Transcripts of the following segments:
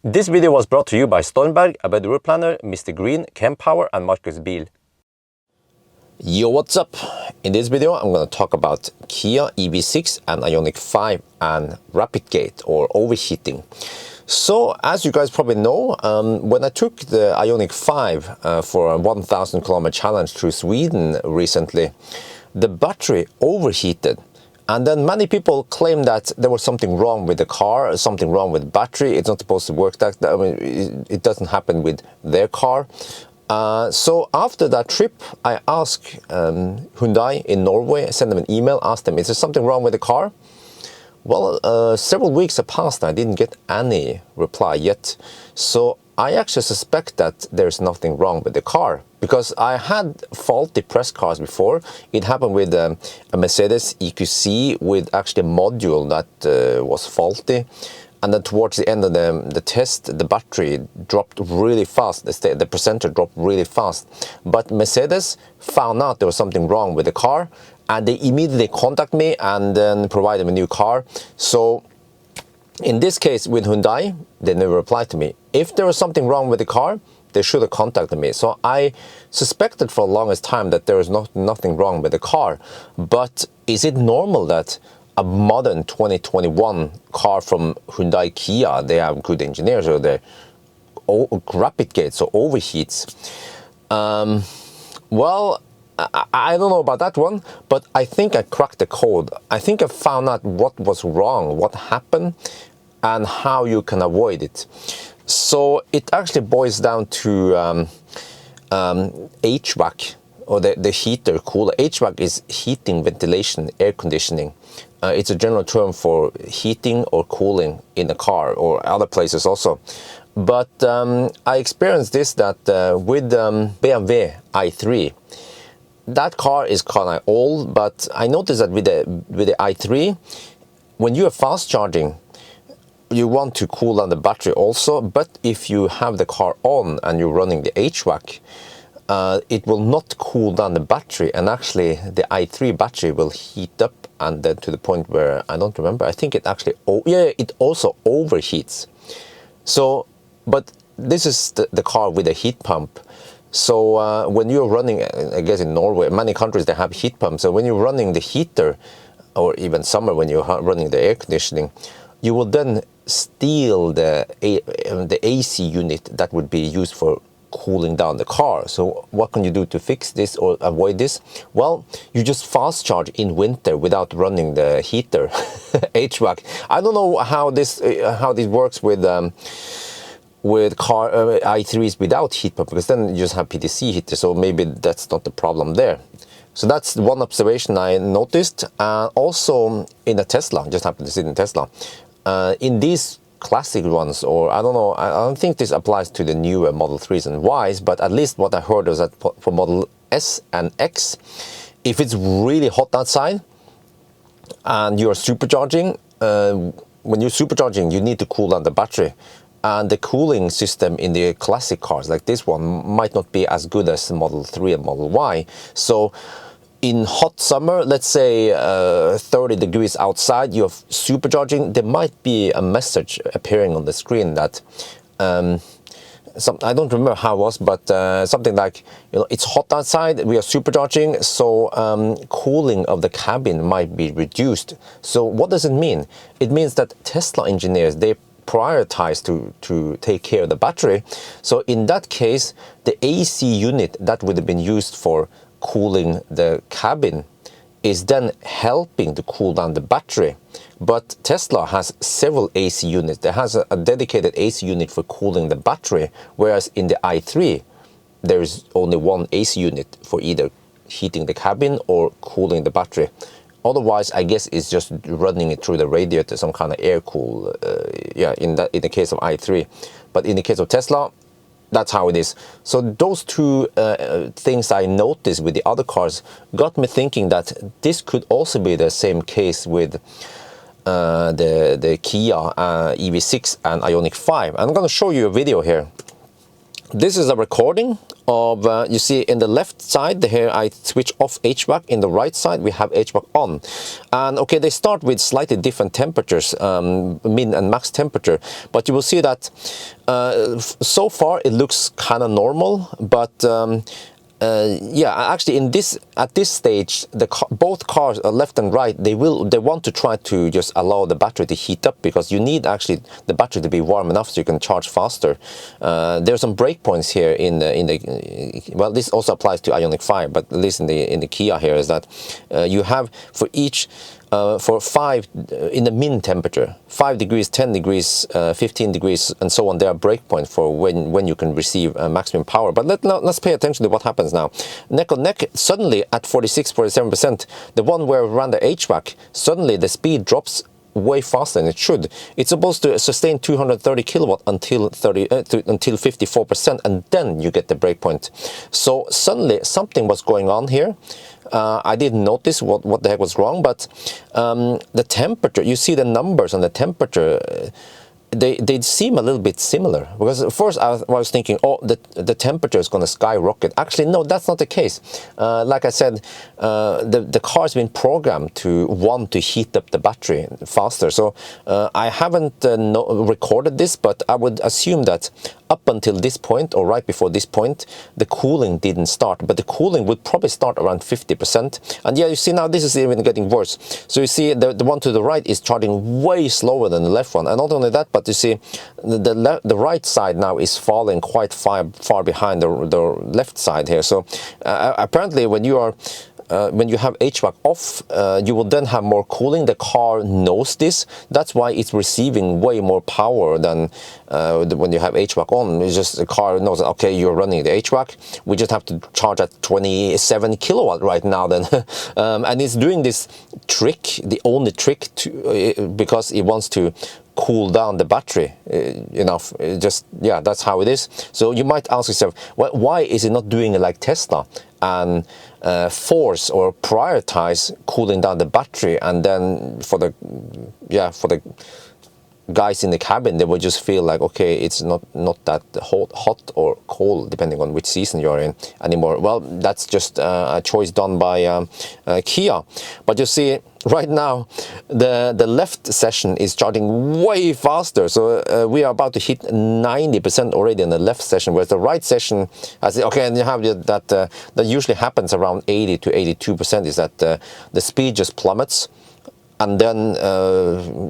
This video was brought to you by Stormberg, a better route planner, MisterGreen, Kempower and Marcus Bil. Yo, what's up? In this video I'm going to talk about Kia EV6 and Ioniq 5 and rapid gate or overheating. So as you guys probably know, when I took the Ioniq 5 for a 1000 kilometer challenge through Sweden recently, the battery overheated. And then many people claim that there was something wrong with the car, something wrong with the battery. It's not supposed to work that. I mean, it doesn't happen with their car. So after that trip, I asked Hyundai in Norway, I sent them an email, asked them, is there something wrong with the car? Well, several weeks have passed and I didn't get any reply yet. So I actually suspect that there's nothing wrong with the car, because I had faulty press cars before. It happened with a Mercedes EQC with actually a module that was faulty. And then towards the end of the test, the battery dropped really fast. The percentage dropped really fast. But Mercedes found out there was something wrong with the car, and they immediately contacted me and then provided me a new car. So in this case with Hyundai, they never replied to me. If there was something wrong with the car, they should have contacted me. So I suspected for the longest time that there is nothing wrong with the car. But is it normal that a modern 2021 car from Hyundai Kia, they have good engineers, or they rapid gates or overheats? Well, I don't know about that one, but I think I cracked the code. I think I found out what was wrong, what happened, and how you can avoid it. So it actually boils down to HVAC, or the heater cooler. HVAC is heating, ventilation, air conditioning. It's a general term for heating or cooling in a car or other places also. But I experienced this that with BMW i3, that car is kind of old, but I noticed that with the i3, when you are fast charging, you want to cool down the battery also. But if you have the car on and you're running the HVAC, it will not cool down the battery, and actually the i3 battery will heat up, and then to the point where I don't remember. I think it actually it also overheats. So, but this is the car with a heat pump. So when you're running, I guess in Norway, many countries they have heat pumps. So when you're running the heater, or even summer when you're running the air conditioning, you will then steal the AC unit that would be used for cooling down the car. So what can you do to fix this or avoid this? Well, you just fast charge in winter without running the heater, HVAC. I don't know how this works with car i3s without heat pump, because then you just have PTC heater, so maybe that's not the problem there. So that's one observation I noticed. Also in a Tesla, just happened to see in Tesla, in these classic ones, or I don't know, I don't think this applies to the newer Model 3s and Ys, but at least what I heard was that for Model S and X, if it's really hot outside and you're supercharging, when you're supercharging, you need to cool down the battery. And the cooling system in the classic cars like this one might not be as good as the Model 3 and Model Y. So in hot summer, let's say 30 degrees outside, you're supercharging, there might be a message appearing on the screen that, I don't remember how it was, but something like, you know, it's hot outside, we are supercharging, so cooling of the cabin might be reduced. So what does it mean? It means that Tesla engineers, they prioritize to take care of the battery. So in that case, the AC unit that would have been used for cooling the cabin is then helping to cool down the battery. But Tesla has several AC units. There has a dedicated AC unit for cooling the battery, whereas in the i3 there is only one AC unit for either heating the cabin or cooling the battery. Otherwise, I guess it's just running it through the radiator, some kind of air cool, in the case of i3. But in the case of Tesla, that's how it is. So those two things I noticed with the other cars got me thinking that this could also be the same case with the Kia EV6 and Ioniq 5. I'm going to show you a video here this is a recording of, you see in the left side here I switch off HVAC, in the right side we have HVAC on. And okay, they start with slightly different temperatures, min and max temperature, but you will see that so far it looks kind of normal, but yeah, actually at this stage both cars, left and right, they want to try to just allow the battery to heat up, because you need actually the battery to be warm enough so you can charge faster. There are some breakpoints here in the well, this also applies to Ioniq 5, but at least in the Kia here is that you have for each for 5 in the min temperature, 5 degrees, 10 degrees, 15 degrees, and so on. There are breakpoints for when you can receive maximum power. But let's pay attention to what happens now. Neck on neck, suddenly at 46, 47%, the one where we ran the HVAC, suddenly the speed drops way faster than it should. It's supposed to sustain 230 kilowatt until 54%, and then you get the breakpoint. So suddenly something was going on here. I didn't notice what the heck was wrong, but the temperature, you see the numbers on the temperature, they seem a little bit similar, because at first I was thinking, oh, the temperature is going to skyrocket. Actually, no, that's not the case. Like I said, the car's been programmed to want to heat up the battery faster. So I haven't recorded this, but I would assume that up until this point, or right before this point, the cooling didn't start, but the cooling would probably start around 50%. And yeah, you see now this is even getting worse. So you see the one to the right is charging way slower than the left one, and not only that, but you see the right side now is falling quite far behind the left side here. So apparently when you are when you have HVAC off, you will then have more cooling. The car knows this. That's why it's receiving way more power than when you have HVAC on. It's just the car knows that, okay, you're running the HVAC. We just have to charge at 27 kilowatt right now then. And it's doing this trick, the only trick, because it wants to cool down the battery enough. Just, yeah, that's how it is. So you might ask yourself, well, why is it not doing it like Tesla and force or prioritize cooling down the battery, and then for the guys in the cabin, they would just feel like, okay, it's not that hot or cold, depending on which season you're in anymore. Well, that's just a choice done by Kia. But you see, right now, the left session is charging way faster. So we are about to hit 90% already in the left session, whereas the right session, okay, and you have that usually happens around 80 to 82%, is that the speed just plummets. And then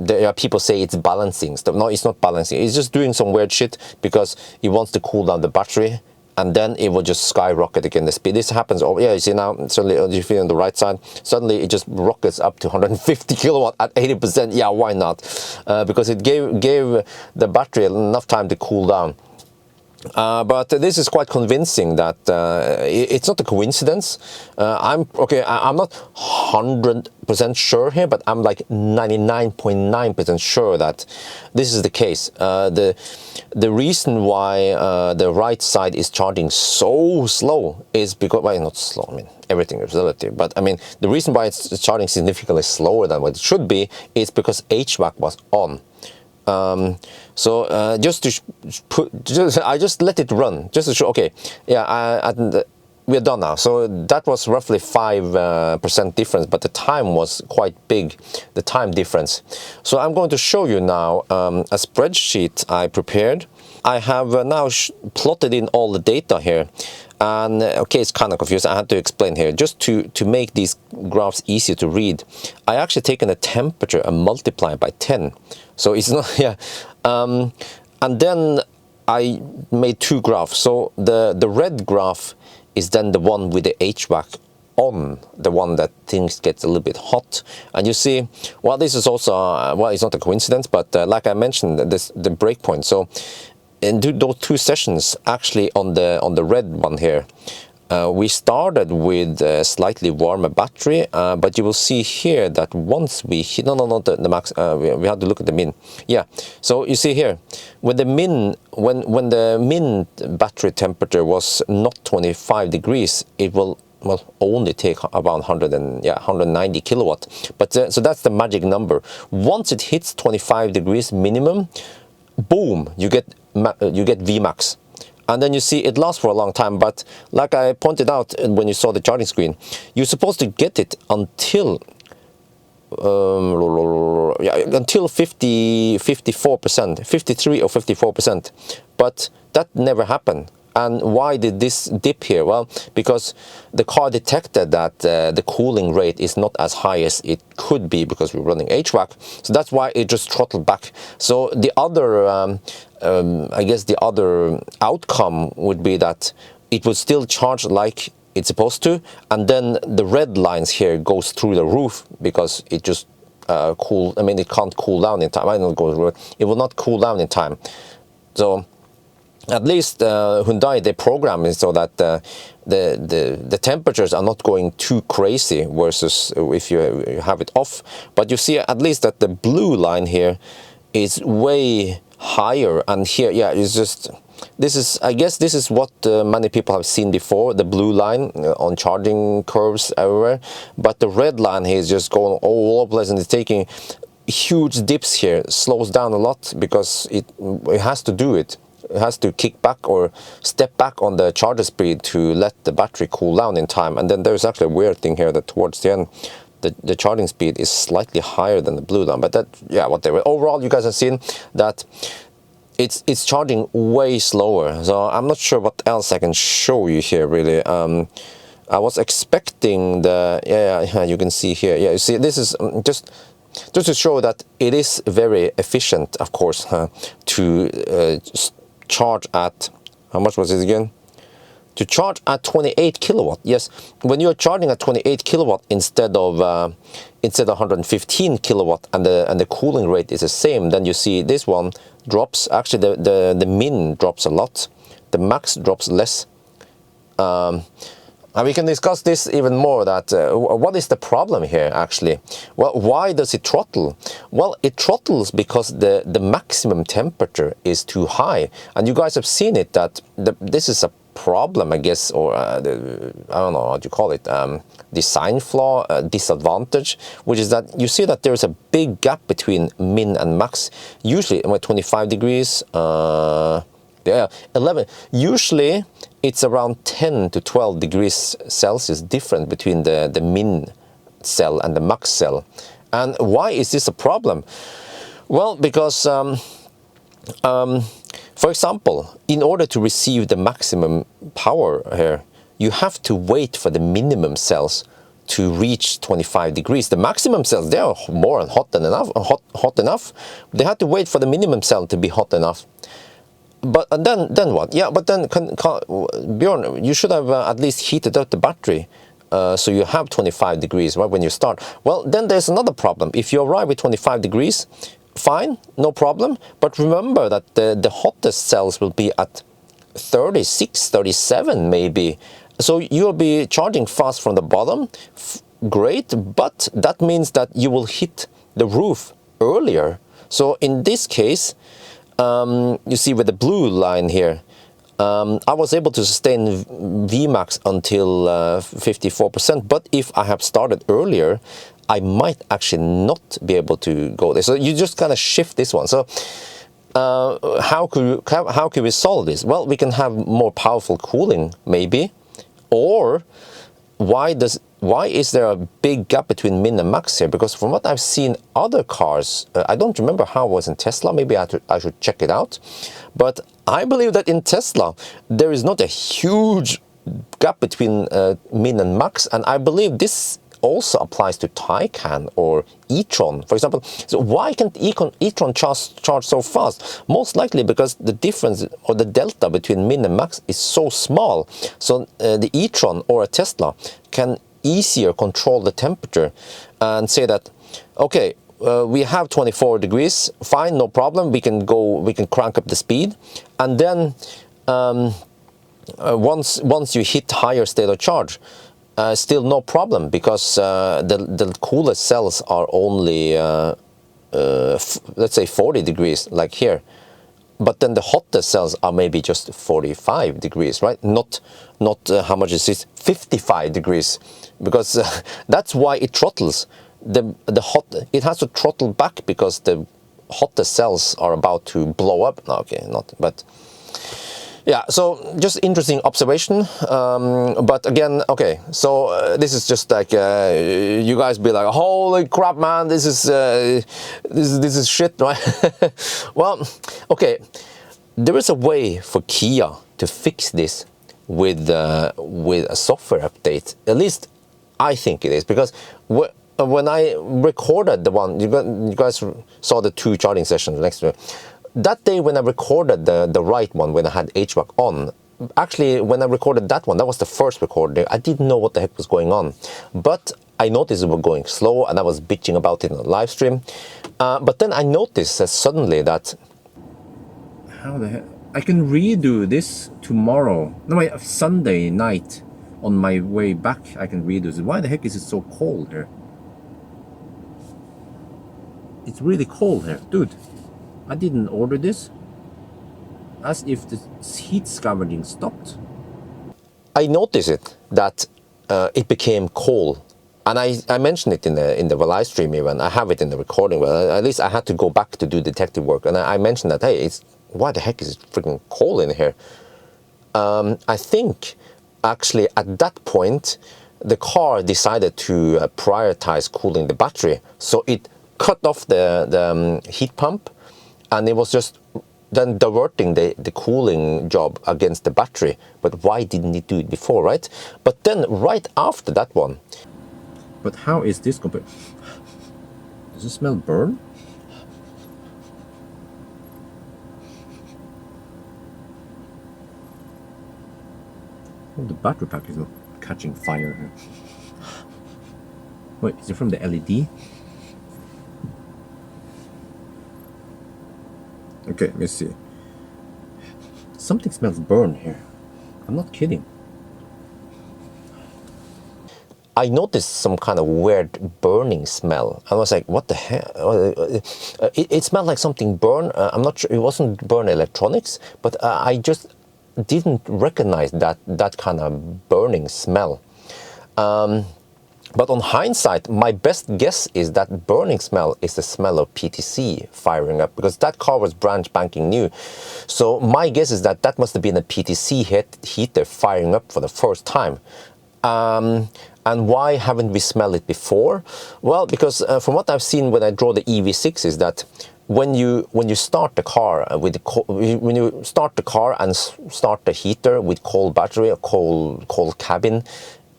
there are people say it's balancing stuff. No, it's not balancing. It's just doing some weird shit because it wants to cool down the battery, and then it will just skyrocket again the speed. This happens. Oh yeah, you see now. Suddenly you feel on the right side. Suddenly it just rockets up to 150 kilowatt at 80%. Yeah, why not? Because it gave the battery enough time to cool down. But this is quite convincing that it's not a coincidence. I'm not 100% sure here, but I'm like 99.9% sure that this is the case. The reason why the right side is charging so slow is because, well, not slow, I mean, everything is relative, but I mean, the reason why it's charging significantly slower than what it should be is because HVAC was on. So just to I just let it run just to show, okay, yeah, we're done now. So that was roughly 5% difference, but the time was quite big, the time difference. So I'm going to show you now a spreadsheet I prepared. I have now plotted in all the data here, and okay, it's kind of confusing. I had to explain here just to make these graphs easier to read. I actually taken the temperature and multiplied by 10. So it's not, yeah. And then I made two graphs. So the red graph is then the one with the HVAC on, the one that things get a little bit hot. And you see, well, this is also, well, it's not a coincidence, but like I mentioned, the breakpoint. So in those two sessions, actually on the red one here, we started with a slightly warmer battery, but you will see here that once we hit, not the max, we had to look at the min. Yeah, so you see here, when the min battery temperature was not 25 degrees, it will only take about 190 kilowatt. But so that's the magic number. Once it hits 25 degrees minimum, boom, you get Vmax. and then you see it lasts for a long time. But like I pointed out when you saw the charging screen, you're supposed to get it until until 54%, 53 or 54%, but that never happened. And why did this dip here? Well, because the car detected that the cooling rate is not as high as it could be because we're running HVAC. So that's why it just throttled back. So the other, I guess the other outcome would be that it would still charge like it's supposed to, and then the red lines here goes through the roof because it just it can't cool down in time. I don't go. It will not cool down in time. So at least Hyundai, they program it so that the temperatures are not going too crazy versus if you have it off. But you see at least that the blue line here is way higher, and here, yeah, it's just, this is, I guess this is what many people have seen before, the blue line on charging curves everywhere. But the red line here is just going all over the place, and it's taking huge dips here, slows down a lot because it has to do it. It has to kick back or step back on the charger speed to let the battery cool down in time. And then there's actually a weird thing here that towards the end, the charging speed is slightly higher than the blue line. But that, yeah, whatever. Overall, you guys have seen that it's charging way slower. So I'm not sure what else I can show you here really. I was expecting the, yeah, you can see here. Yeah, you see, this is just to show that it is very efficient, of course, to charge at, how much was it again? To charge at 28 kilowatt. Yes, when you're charging at 28 kilowatt instead of 115 kilowatt, and the cooling rate is the same, then you see this one drops. Actually, the min drops a lot. The max drops less. And we can discuss this even more, that what is the problem here actually? Well, why does it throttle? Well, it throttles because the maximum temperature is too high. And you guys have seen it, that this is a problem, I guess, or I don't know what you call it, design flaw, disadvantage, which is that you see that there's a big gap between min and max. Usually 25 degrees, yeah, 11. Usually it's around 10 to 12 degrees Celsius different between the min cell and the max cell. And why is this a problem? Well, because for example, in order to receive the maximum power here, you have to wait for the minimum cells to reach 25 degrees. The maximum cells, they are more than hot enough. They have to wait for the minimum cell to be hot enough. But and then what? Yeah, but then Bjørn, you should have at least heated up the battery so you have 25 degrees, right, when you start. Well, then there's another problem. If you arrive with 25 degrees, fine, no problem. But remember that the hottest cells will be at 36, 37 maybe. So you'll be charging fast from the bottom, great, but that means that you will hit the roof earlier. So in this case, you see with the blue line here, I was able to sustain Vmax until 54%, but if I have started earlier, I might actually not be able to go there. So you just kind of shift this one. So how can we solve this? Well, we can have more powerful cooling maybe, or why is there a big gap between min and max here? Because from what I've seen other cars, I don't remember how it was in Tesla, maybe I should check it out. But I believe that in Tesla, there is not a huge gap between min and max. And I believe this also applies to Taycan or e-tron, for example. So why can't e-tron charge so fast? Most likely because the difference or the delta between min and max is so small. So the e-tron or a Tesla can easier control the temperature and say that, okay, we have 24 degrees, fine, no problem, we can crank up the speed, and then once you hit higher state of charge, still no problem, because the coolest cells are only let's say 40 degrees like here, but then the hottest cells are maybe just 45 degrees, right? Not how much is it? 55 degrees, because that's why it throttles. It has to throttle back because the hottest cells are about to blow up. No, okay, not, but Yeah, so just interesting observation, but again, okay, so this is just like you guys be like, holy crap, man, this is shit, right? Well, okay, there is a way for Kia to fix this with a software update. At least I think it is, because when I recorded the one, you guys saw the 2 charging sessions next to it. That day when I recorded the right one, when I had HVAC on, actually when I recorded that one, that was the first recording, I didn't know what the heck was going on. But I noticed it was going slow and I was bitching about it on the live stream. But then I noticed suddenly that, how the heck, I can redo this tomorrow. No, wait, Sunday night on my way back I can redo this. Why the heck is it so cold here? It's really cold here, dude. I didn't order this. As if the heat scavenging stopped. I noticed it, that it became cold. And I mentioned it in the live stream even. I have it in the recording. Well, at least I had to go back to do detective work. And I mentioned that, hey, why the heck is it freaking cold in here? I think actually at that point, the car decided to prioritize cooling the battery. So it cut off the heat pump. And it was just then diverting the cooling job against the battery. But why didn't it do it before, right? But then right after that one. But how is this compared? Does it smell burn? Oh, the battery pack is not catching fire here. Wait, is it from the LED? Okay, let's see. Something smells burnt here. I'm not kidding. I noticed some kind of weird burning smell. I was like, what the hell? It smelled like something burned. I'm not sure, it wasn't burn electronics, but I just didn't recognize that kind of burning smell. But on hindsight, my best guess is that burning smell is the smell of PTC firing up, because that car was brand spanking new. So my guess is that that must have been a PTC heater firing up for the first time. And why haven't we smelled it before? Well, because from what I've seen when I draw the EV6 is that when you start the car when you start the car and start the heater with cold battery or cold cabin,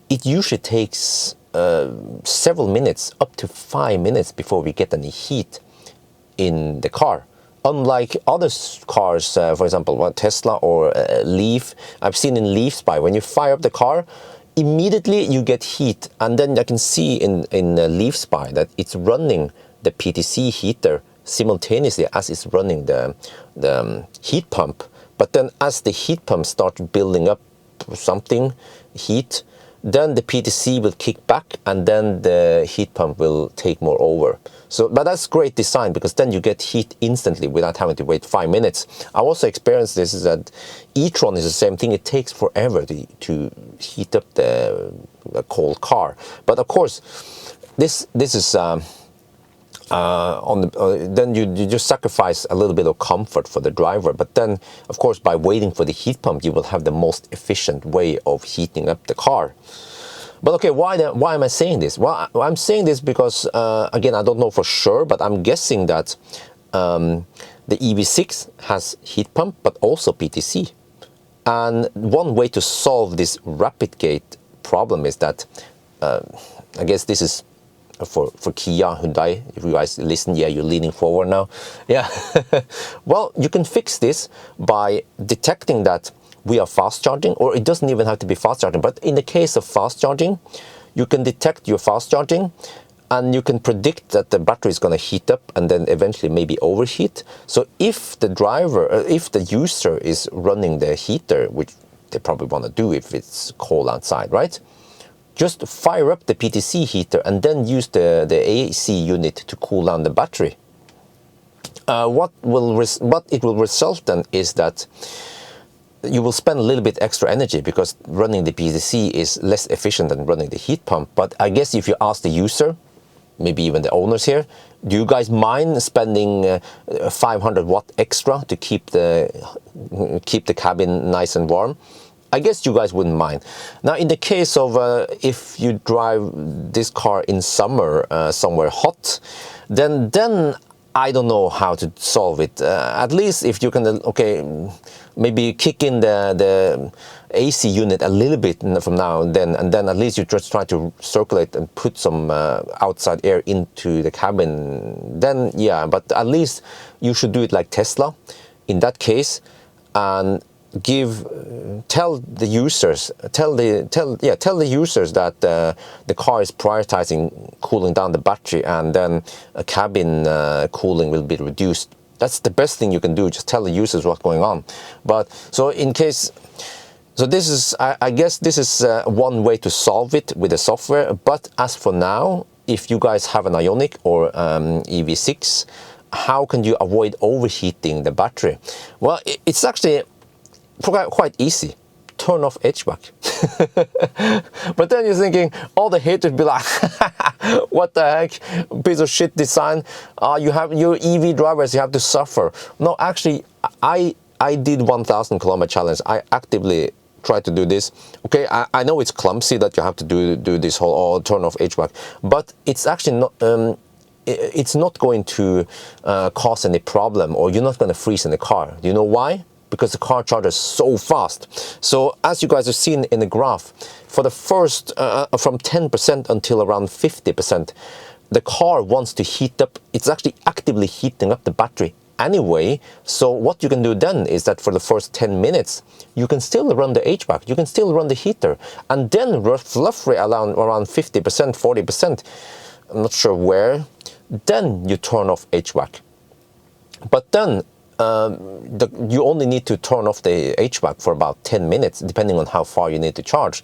it usually takes several minutes, up to 5 minutes, before we get any heat in the car. Unlike other cars, for example, Tesla or Leaf, I've seen in Leaf Spy, when you fire up the car, immediately you get heat, and then I can see in Leaf Spy that it's running the PTC heater simultaneously as it's running the heat pump. But then as the heat pump starts building up something, heat, then the PTC will kick back and then the heat pump will take more over. So, but that's great design, because then you get heat instantly without having to wait 5 minutes. I also experienced this, is that e-tron is the same thing. It takes forever to heat up the cold car. But of course, this is then you just sacrifice a little bit of comfort for the driver. But then, of course, by waiting for the heat pump, you will have the most efficient way of heating up the car. But okay, why am I saying this? Well, I'm saying this because, again, I don't know for sure, but I'm guessing that the EV6 has heat pump, but also PTC. And one way to solve this rapid gate problem is that, I guess this is for Kia, Hyundai. If you guys listen, yeah, you're leaning forward now. Yeah. Well, you can fix this by detecting that we are fast charging, or it doesn't even have to be fast charging. But in the case of fast charging, you can detect your fast charging, and you can predict that the battery is going to heat up and then eventually maybe overheat. So if the driver, if the user is running the heater, which they probably want to do if it's cold outside, right? Just fire up the PTC heater and then use the AC unit to cool down the battery. What it will result then is that you will spend a little bit extra energy, because running the PTC is less efficient than running the heat pump. But I guess if you ask the user, maybe even the owners here, do you guys mind spending 500 watt extra to keep the cabin nice and warm? I guess you guys wouldn't mind. Now, in the case of if you drive this car in summer somewhere hot, then I don't know how to solve it. At least if you can, okay, maybe kick in the AC unit a little bit from now and then at least you just try to circulate and put some outside air into the cabin. Then yeah, but at least you should do it like Tesla in that case, and tell the users that the car is prioritizing cooling down the battery, and then cabin cooling will be reduced. That's the best thing you can do. Just tell the users what's going on. But so in case, so this is, I guess this is one way to solve it with the software. But as for now, if you guys have an Ioniq or EV6, how can you avoid overheating the battery? Well, it's actually quite easy. Turn off HVAC. But then you're thinking, all the haters be like, what the heck, piece of shit design. You have your EV drivers, you have to suffer. No, actually, I did 1,000 kilometer challenge. I actively try to do this. Okay, I know it's clumsy that you have to do this whole turn off HVAC, but it's actually not. It's not going to cause any problem, or you're not going to freeze in the car. Do you know why? Because the car charges so fast. So as you guys have seen in the graph, for the first from 10% until around 50%, the car wants to heat up. It's actually actively heating up the battery anyway. So what you can do then is that for the first 10 minutes, you can still run the HVAC, you can still run the heater, and then roughly around 50%, 40%, I'm not sure where, then you turn off HVAC. But then you only need to turn off the HVAC for about 10 minutes, depending on how far you need to charge.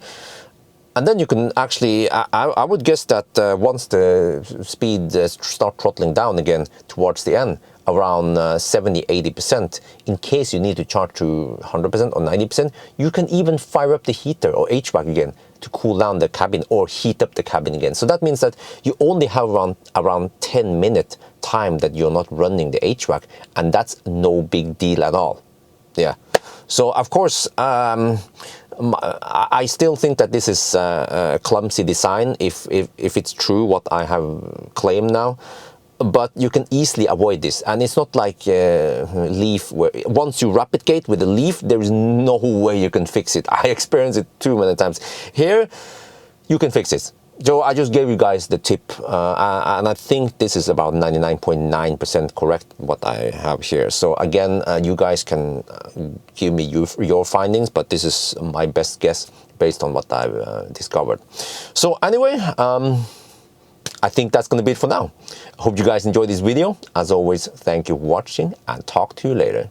And then you can actually, I would guess that once the speed start throttling down again towards the end, around 70-80%, in case you need to charge to 100% or 90%, you can even fire up the heater or HVAC again to cool down the cabin or heat up the cabin again. So that means that you only have around 10-minute time that you're not running the HVAC, and that's no big deal at all. Yeah. So of course, I still think that this is a clumsy design if it's true what I have claimed now. But you can easily avoid this, and it's not like Leaf, where once you rapid gate with a Leaf, there is no way you can fix it. I experienced it too many times. Here, you can fix it. So I just gave you guys the tip, and I think this is about 99.9% correct what I have here. So again, you guys can give me your findings, but this is my best guess based on what I've discovered. So anyway, I think that's going to be it for now. I hope you guys enjoyed this video. As always, thank you for watching, and talk to you later.